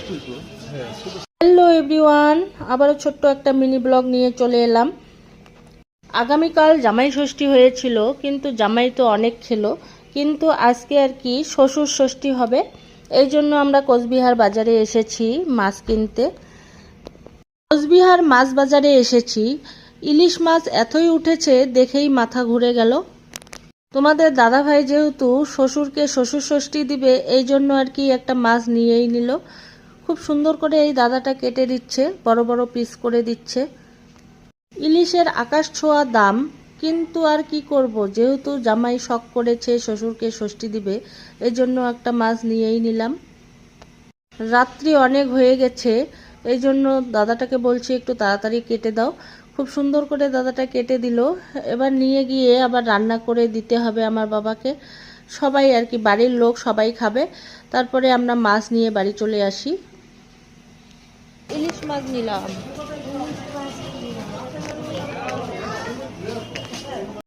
Hello everyone, আবারও ছোট্ট একটা মিনি ব্লগ নিয়ে চলে এলাম। আগামীকাল জামাই ষষ্ঠী হয়েছিল, কিন্তু জামাই তো অনেক খেলো, কিন্তু আজকে আর কি শ্বশুর ষষ্ঠী হবে। এই জন্য আমরা কোচবিহার বাজারে এসেছি মাছ কিনতে। কোচবিহার মাছ বাজারে এসেছি, ইলিশ মাছ এতই উঠেছে দেখেই মাথা ঘুরে গেল। তোমাদের দাদাভাই যেহেতু শ্বশুরকে শ্বশুর ষষ্ঠী দিবে, এই জন্য আর কি একটা মাছ নিয়েই নিল। খুব সুন্দর করে এই দাদাটা কেটে দিচ্ছে, বড় বড় পিস করে দিচ্ছে। ইলিশের আকাশ ছোঁয়া দাম, কিন্তু আর কি করব, যেহেতু জামাই শখ করেছে শ্বশুরকে ষষ্ঠী দিবে, এই জন্য একটা মাছ নিয়েই নিলাম। রাত্রি অনেক হয়ে গেছে, এই জন্য দাদাটাকে বলছি একটু তাড়াতাড়ি কেটে দাও। খুব সুন্দর করে দাদাটা কেটে দিল। এবার নিয়ে গিয়ে আবার রান্না করে দিতে হবে আমার বাবাকে। সবাই আর কি বাড়ির লোক সবাই খাবে, তারপরে আমরা মাছ নিয়ে বাড়ি চলে আসি। ইলিশ মাছ নিলাম।